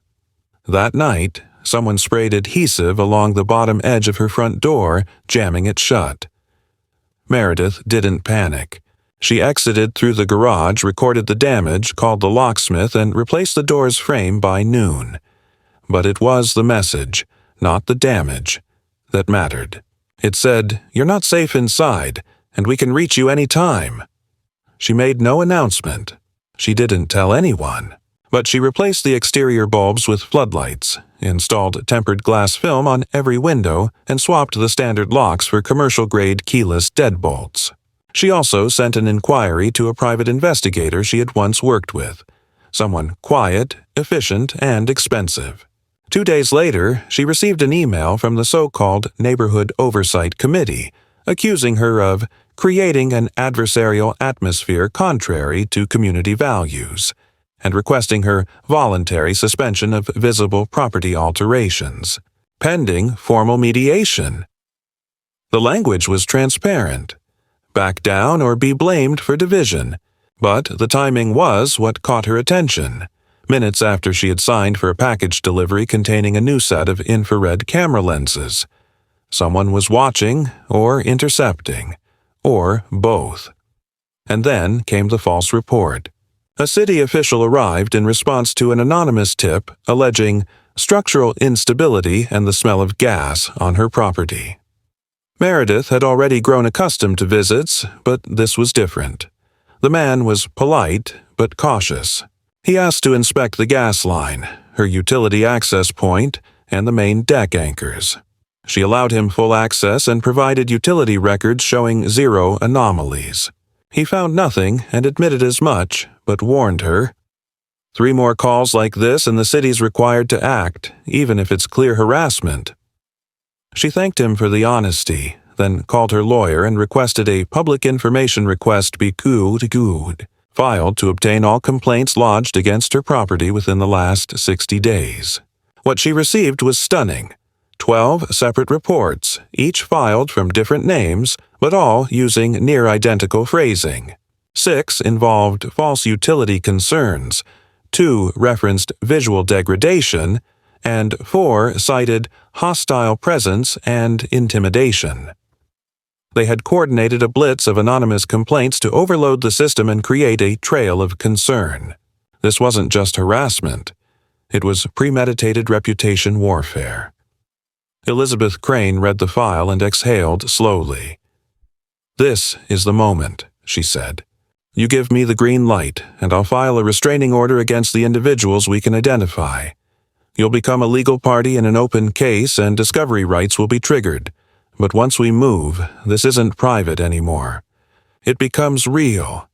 That night, someone sprayed adhesive along the bottom edge of her front door, jamming it shut. Meredith didn't panic. She exited through the garage, recorded the damage, called the locksmith, and replaced the door's frame by noon. But it was the message, not the damage, that mattered. It said, "You're not safe inside, and we can reach you any time." She made no announcement. She didn't tell anyone. But she replaced the exterior bulbs with floodlights, installed tempered glass film on every window, and swapped the standard locks for commercial-grade keyless deadbolts. She also sent an inquiry to a private investigator she had once worked with, someone quiet, efficient, and expensive. 2 days later, she received an email from the so-called Neighborhood Oversight Committee, accusing her of creating an adversarial atmosphere contrary to community values, and requesting her voluntary suspension of visible property alterations, pending formal mediation. The language was transparent. Back down or be blamed for division. But the timing was what caught her attention. Minutes after she had signed for a package delivery containing a new set of infrared camera lenses. Someone was watching or intercepting, or both. And then came the false report. A city official arrived in response to an anonymous tip alleging structural instability and the smell of gas on her property. Meredith had already grown accustomed to visits, but this was different. The man was polite but cautious. He asked to inspect the gas line, her utility access point, and the main deck anchors. She allowed him full access and provided utility records showing 0 anomalies. He found nothing and admitted as much, but warned her. 3 more calls like this and the city's required to act, even if it's clear harassment. She thanked him for the honesty, then called her lawyer and requested a public information request be good, filed to obtain all complaints lodged against her property within the last 60 days. What she received was stunning. 12 separate reports, each filed from different names, but all using near-identical phrasing. 6 involved false utility concerns, 2 referenced visual degradation, and 4 cited hostile presence and intimidation. They had coordinated a blitz of anonymous complaints to overload the system and create a trail of concern. This wasn't just harassment. It was premeditated reputation warfare. Elizabeth Crane read the file and exhaled slowly. "This is the moment," she said. "You give me the green light, and I'll file a restraining order against the individuals we can identify. You'll become a legal party in an open case and discovery rights will be triggered. But once we move, this isn't private anymore. It becomes real,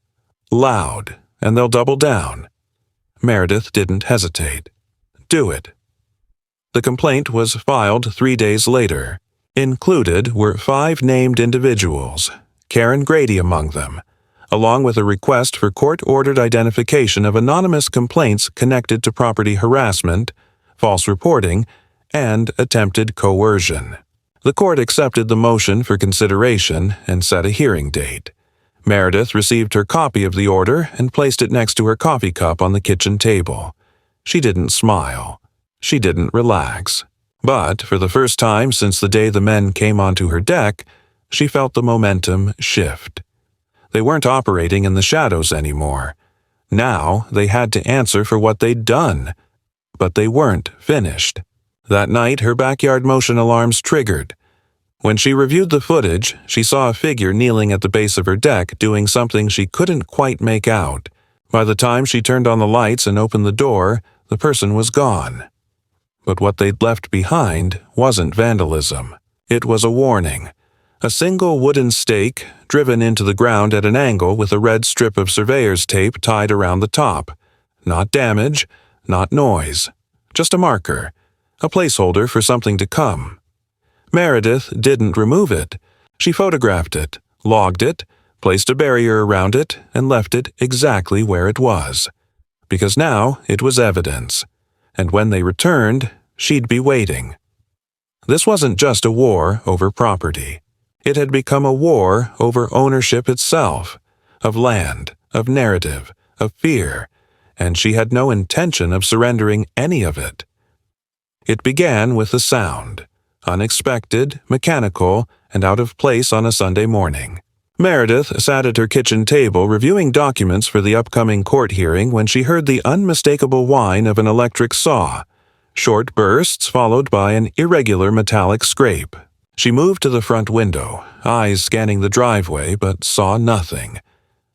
loud, and they'll double down." Meredith didn't hesitate. "Do it." The complaint was filed 3 days later. Included were 5 named individuals, Karen Grady among them, along with a request for court-ordered identification of anonymous complaints connected to property harassment, false reporting, and attempted coercion. The court accepted the motion for consideration and set a hearing date. Meredith received her copy of the order and placed it next to her coffee cup on the kitchen table. She didn't smile. She didn't relax. But for the first time since the day the men came onto her deck, she felt the momentum shift. They weren't operating in the shadows anymore. Now they had to answer for what they'd done. But they weren't finished. That night, her backyard motion alarms triggered. When she reviewed the footage, she saw a figure kneeling at the base of her deck doing something she couldn't quite make out. By the time she turned on the lights and opened the door, the person was gone. But what they'd left behind wasn't vandalism. It was a warning. A single wooden stake, driven into the ground at an angle with a red strip of surveyor's tape tied around the top. Not damage, not noise. Just a marker. A placeholder for something to come. Meredith didn't remove it. She photographed it, logged it, placed a barrier around it, and left it exactly where it was. Because now it was evidence. And when they returned, she'd be waiting. This wasn't just a war over property. It had become a war over ownership itself, of land, of narrative, of fear, and she had no intention of surrendering any of it. It began with a sound, unexpected, mechanical, and out of place on a Sunday morning. Meredith sat at her kitchen table reviewing documents for the upcoming court hearing when she heard the unmistakable whine of an electric saw, short bursts followed by an irregular metallic scrape. She moved to the front window, eyes scanning the driveway, but saw nothing.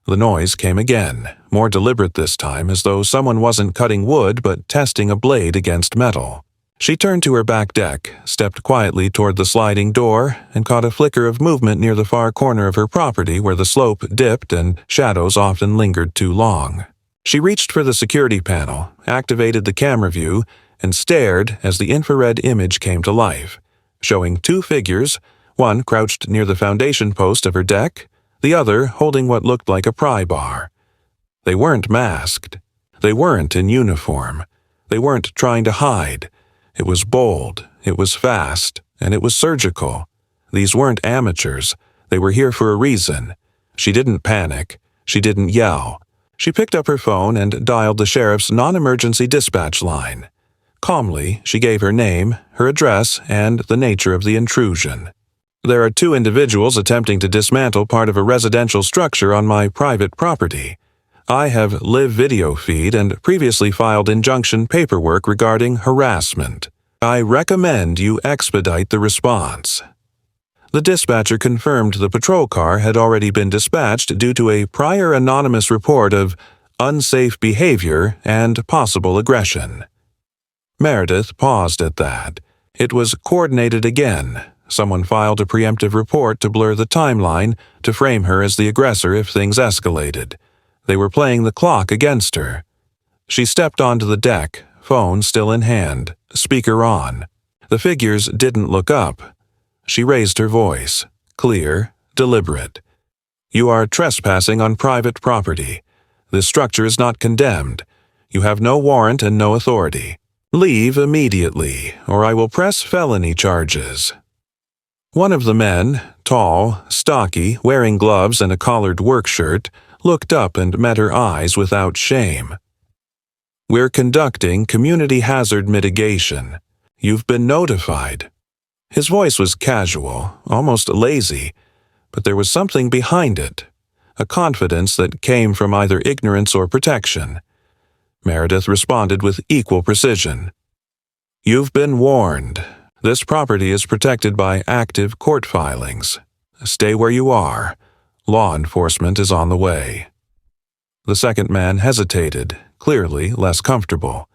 The noise came again, more deliberate this time, as though someone wasn't cutting wood but testing a blade against metal. She turned to her back deck, stepped quietly toward the sliding door, and caught a flicker of movement near the far corner of her property where the slope dipped and shadows often lingered too long. She reached for the security panel, activated the camera view, and stared as the infrared image came to life, showing two figures, one crouched near the foundation post of her deck, the other holding what looked like a pry bar. They weren't masked. They weren't in uniform. They weren't trying to hide. It was bold, it was fast, and it was surgical. These weren't amateurs. They were here for a reason. She didn't panic. She didn't yell. She picked up her phone and dialed the sheriff's non-emergency dispatch line. Calmly, she gave her name, her address, and the nature of the intrusion. There are two individuals attempting to dismantle part of a residential structure on my private property. I have live video feed and previously filed injunction paperwork regarding harassment. I recommend you expedite the response. The dispatcher confirmed the patrol car had already been dispatched due to a prior anonymous report of unsafe behavior and possible aggression. Meredith paused at that. It was coordinated again. Someone filed a preemptive report to blur the timeline, to frame her as the aggressor if things escalated. They were playing the clock against her. She stepped onto the deck, phone still in hand, speaker on. The figures didn't look up. She raised her voice, clear, deliberate. You are trespassing on private property. This structure is not condemned. You have no warrant and no authority. Leave immediately, or I will press felony charges. One of the men, tall, stocky, wearing gloves and a collared work shirt, looked up and met her eyes without shame. We're conducting community hazard mitigation. You've been notified. His voice was casual, almost lazy, but there was something behind it, a confidence that came from either ignorance or protection. Meredith responded with equal precision. You've been warned. This property is protected by active court filings. Stay where you are. Law enforcement is on the way. The second man hesitated, clearly less comfortable.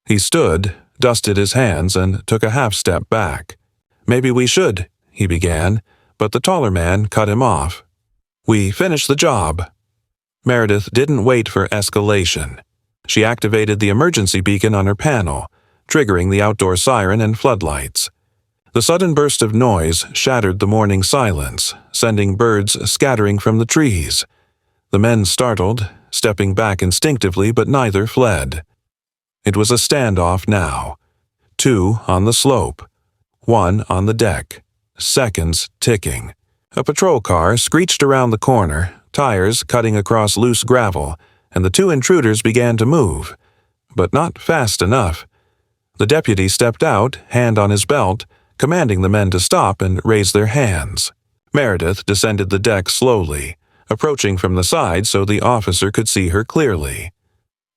He stood, dusted his hands, and took a half-step back. Maybe we should, he began, but the taller man cut him off. We finished the job. Meredith didn't wait for escalation. She activated the emergency beacon on her panel, triggering the outdoor siren and floodlights. The sudden burst of noise shattered the morning silence, sending birds scattering from the trees. The men startled, stepping back instinctively, but neither fled. It was a standoff now. 2 on the slope, 1 on the deck, seconds ticking. A patrol car screeched around the corner, tires cutting across loose gravel, and the 2 intruders began to move, but not fast enough. The deputy stepped out, hand on his belt, commanding the men to stop and raise their hands. Meredith descended the deck slowly, approaching from the side so the officer could see her clearly.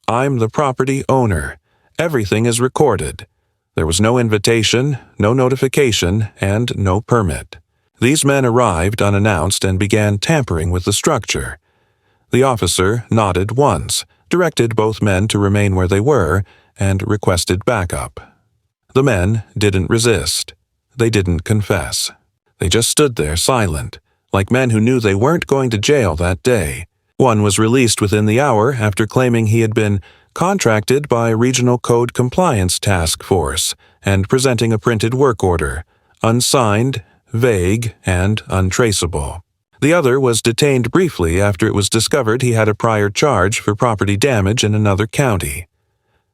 I'm the property owner. Everything is recorded. There was no invitation, no notification, and no permit. These men arrived unannounced and began tampering with the structure. The officer nodded once, directed both men to remain where they were, and requested backup. The men didn't resist. They didn't confess. They just stood there silent, like men who knew they weren't going to jail that day. One was released within the hour after claiming he had been contracted by Regional Code Compliance Task Force and presenting a printed work order, unsigned, vague, and untraceable. The other was detained briefly after it was discovered he had a prior charge for property damage in another county.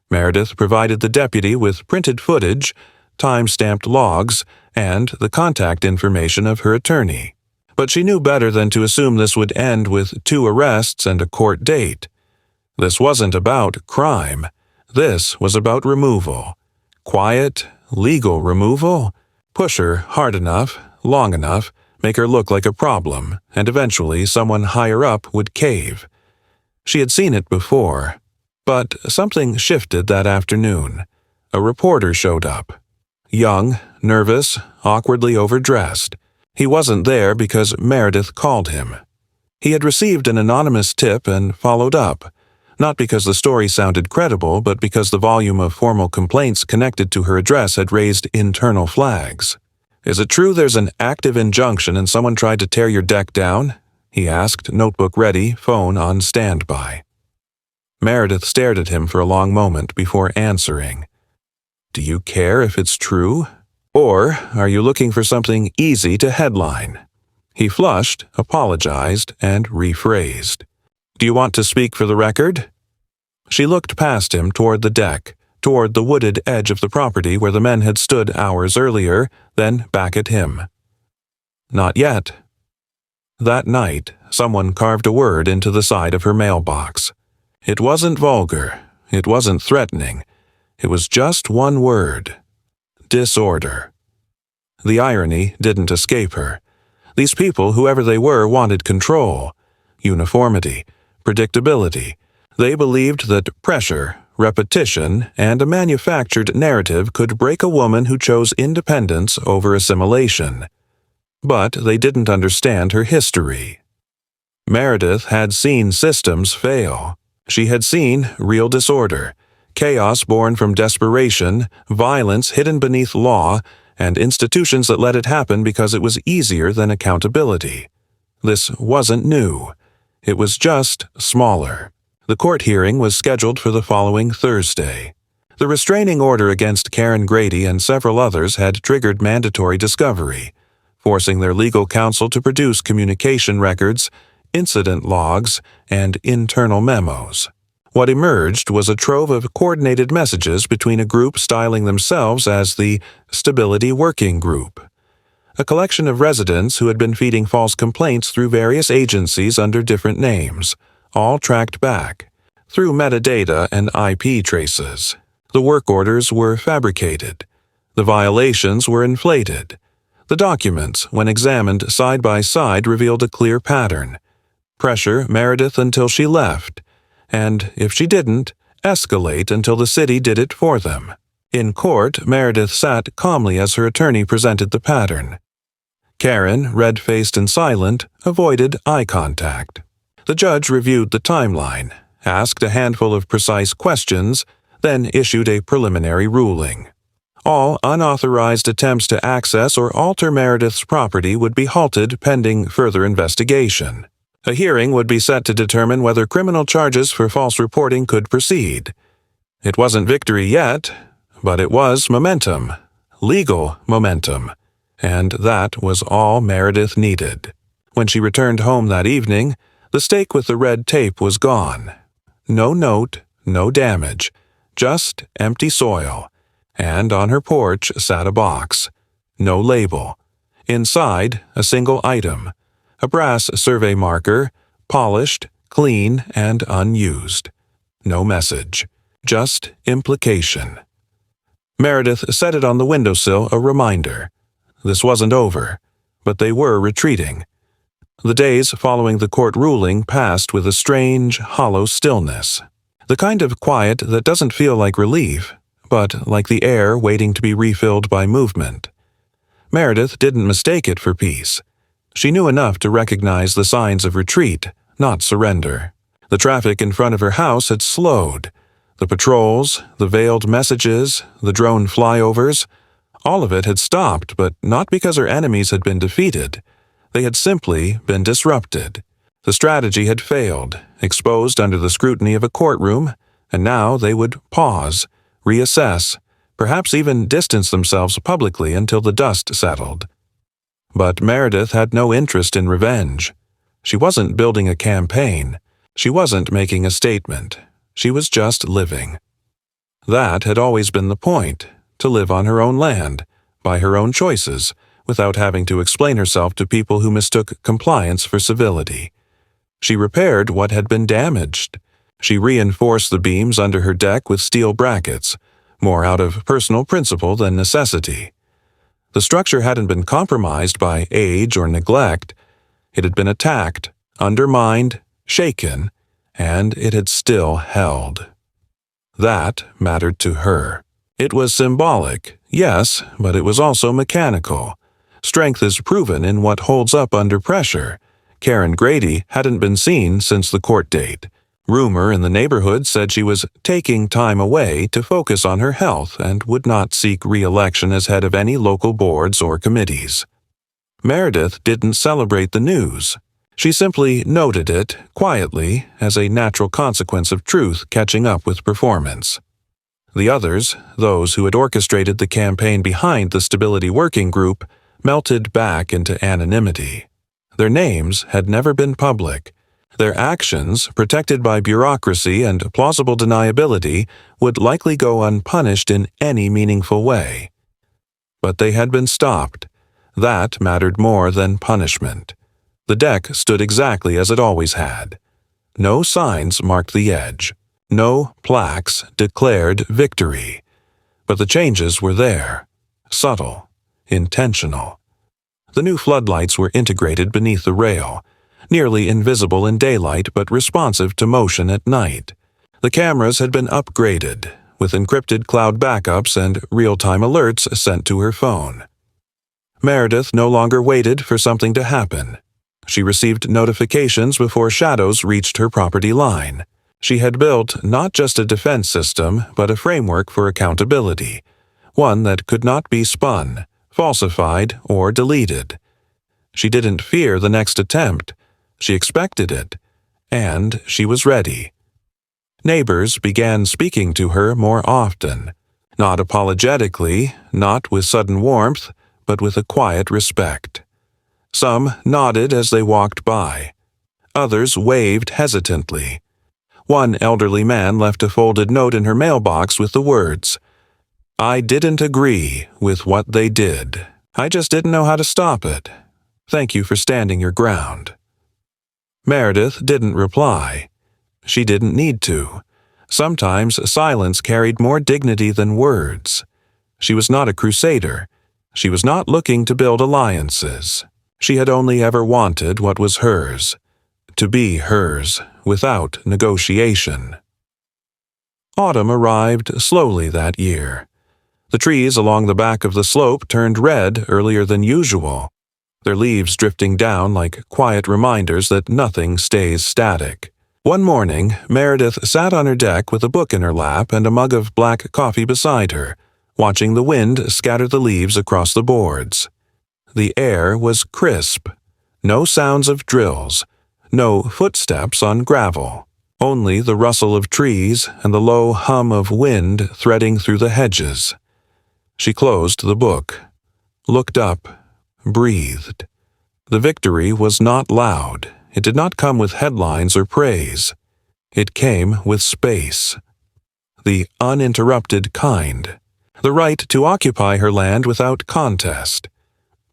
Meredith provided the deputy with printed footage, time-stamped logs, and the contact information of her attorney. But she knew better than to assume this would end with 2 arrests and a court date. This wasn't about crime. This was about removal. Quiet, legal removal. Push her hard enough, long enough, make her look like a problem, and eventually someone higher up would cave. She had seen it before. But something shifted that afternoon. A reporter showed up. Young, nervous, awkwardly overdressed. He wasn't there because Meredith called him. He had received an anonymous tip and followed up, not because the story sounded credible, but because the volume of formal complaints connected to her address had raised internal flags. "Is it true there's an active injunction and someone tried to tear your deck down?" he asked, notebook ready, phone on standby. Meredith stared at him for a long moment before answering. "Do you care if it's true? Or are you looking for something easy to headline?" He flushed, apologized, and rephrased. "Do you want to speak for the record?" She looked past him toward the deck, toward the wooded edge of the property where the men had stood hours earlier, then back at him. "Not yet." That night, someone carved a word into the side of her mailbox. It wasn't vulgar. It wasn't threatening. It was just one word. Disorder. The irony didn't escape her. These people, whoever they were, wanted control, uniformity, predictability. They believed that pressure, repetition, and a manufactured narrative could break a woman who chose independence over assimilation. But they didn't understand her history. Meredith had seen systems fail. She had seen real disorder, chaos born from desperation, violence hidden beneath law, and institutions that let it happen because it was easier than accountability. This wasn't new. It was just smaller. The court hearing was scheduled for the following Thursday. The restraining order against Karen Grady and several others had triggered mandatory discovery, forcing their legal counsel to produce communication records, incident logs, and internal memos. What emerged was a trove of coordinated messages between a group styling themselves as the Stability Working Group, a collection of residents who had been feeding false complaints through various agencies under different names, all tracked back through metadata and IP traces. The work orders were fabricated. The violations were inflated. The documents, when examined side by side, revealed a clear pattern. Pressure Meredith until she left, and, if she didn't, escalate until the city did it for them. In court, Meredith sat calmly as her attorney presented the pattern. Karen, red-faced and silent, avoided eye contact. The judge reviewed the timeline, asked a handful of precise questions, then issued a preliminary ruling. All unauthorized attempts to access or alter Meredith's property would be halted pending further investigation. A hearing would be set to determine whether criminal charges for false reporting could proceed. It wasn't victory yet, but it was momentum, legal momentum, and that was all Meredith needed. When she returned home that evening, the stake with the red tape was gone. No note, no damage, just empty soil, and on her porch sat a box. No label. Inside, a single item. A brass survey marker, polished, clean, and unused. No message, just implication. Meredith set it on the windowsill, a reminder. This wasn't over, but they were retreating. The days following the court ruling passed with a strange, hollow stillness. The kind of quiet that doesn't feel like relief, but like the air waiting to be refilled by movement. Meredith didn't mistake it for peace. She knew enough to recognize the signs of retreat, not surrender. The traffic in front of her house had slowed. The patrols, the veiled messages, the drone flyovers, all of it had stopped, but not because her enemies had been defeated. They had simply been disrupted. The strategy had failed, exposed under the scrutiny of a courtroom, and now they would pause, reassess, perhaps even distance themselves publicly until the dust settled. But Meredith had no interest in revenge. She wasn't building a campaign. She wasn't making a statement. She was just living. That had always been the point, to live on her own land, by her own choices, without having to explain herself to people who mistook compliance for civility. She repaired what had been damaged. She reinforced the beams under her deck with steel brackets, more out of personal principle than necessity. The structure hadn't been compromised by age or neglect. It had been attacked, undermined, shaken, and it had still held. That mattered to her. It was symbolic, yes, but it was also mechanical. Strength is proven in what holds up under pressure. Karen Grady hadn't been seen since the court date. Rumor in the neighborhood said she was taking time away to focus on her health and would not seek re-election as head of any local boards or committees. Meredith didn't celebrate the news. She simply noted it, quietly, as a natural consequence of truth catching up with performance. The others, those who had orchestrated the campaign behind the Stability Working Group, melted back into anonymity. Their names had never been public. Their actions, protected by bureaucracy and plausible deniability, would likely go unpunished in any meaningful way. But they had been stopped. That mattered more than punishment. The deck stood exactly as it always had. No signs marked the edge. No plaques declared victory. But the changes were there. Subtle. Intentional. The new floodlights were integrated beneath the rail, nearly invisible in daylight but responsive to motion at night. The cameras had been upgraded, with encrypted cloud backups and real-time alerts sent to her phone. Meredith no longer waited for something to happen. She received notifications before shadows reached her property line. She had built not just a defense system, but a framework for accountability, one that could not be spun, falsified, or deleted. She didn't fear the next attempt. She expected it, and she was ready. Neighbors began speaking to her more often, not apologetically, not with sudden warmth, but with a quiet respect. Some nodded as they walked by. Others waved hesitantly. One elderly man left a folded note in her mailbox with the words, "I didn't agree with what they did. I just didn't know how to stop it. Thank you for standing your ground." Meredith didn't reply. She didn't need to. Sometimes silence carried more dignity than words. She was not a crusader. She was not looking to build alliances. She had only ever wanted what was hers, to be hers, without negotiation. Autumn arrived slowly that year. The trees along the back of the slope turned red earlier than usual, their leaves drifting down like quiet reminders that nothing stays static. One morning, Meredith sat on her deck with a book in her lap and a mug of black coffee beside her, watching the wind scatter the leaves across the boards. The air was crisp. No sounds of drills. No footsteps on gravel. Only the rustle of trees and the low hum of wind threading through the hedges. She closed the book, looked up, breathed. The victory was not loud. It did not come with headlines or praise. It came with space. The uninterrupted kind. The right to occupy her land without contest.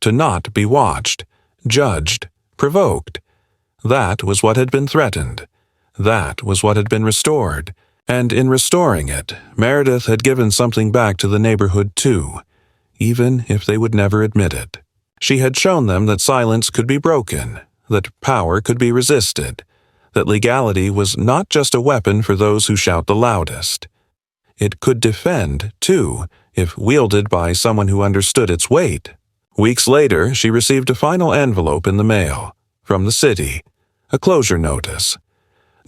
To not be watched, judged, provoked. That was what had been threatened. That was what had been restored. And in restoring it, Meredith had given something back to the neighborhood too, even if they would never admit it. She had shown them that silence could be broken, that power could be resisted, that legality was not just a weapon for those who shout the loudest. It could defend, too, if wielded by someone who understood its weight. Weeks later, she received a final envelope in the mail, from the city, a closure notice.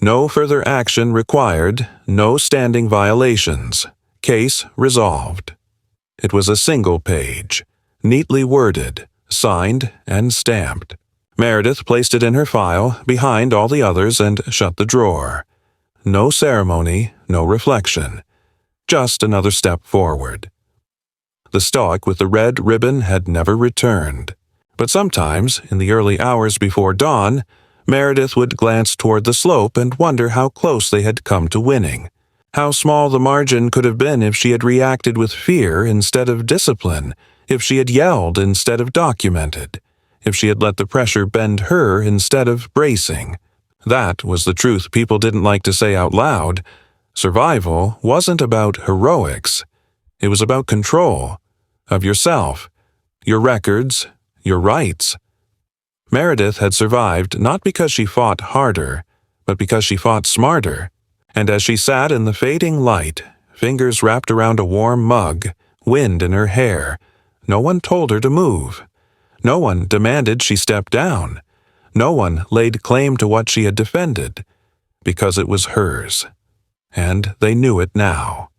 No further action required, no standing violations. Case resolved. It was a single page, neatly worded, signed, and stamped. Meredith placed it in her file, behind all the others, and shut the drawer. No ceremony, no reflection. Just another step forward. The stoic with the red ribbon had never returned. But sometimes, in the early hours before dawn, Meredith would glance toward the slope and wonder how close they had come to winning. How small the margin could have been if she had reacted with fear instead of discipline, if she had yelled instead of documented, if she had let the pressure bend her instead of bracing. That was the truth people didn't like to say out loud. Survival wasn't about heroics. It was about control. Of yourself, your records, your rights. Meredith had survived not because she fought harder, but because she fought smarter. And as she sat in the fading light, fingers wrapped around a warm mug, wind in her hair, no one told her to move. No one demanded she step down. No one laid claim to what she had defended, because it was hers. And they knew it now.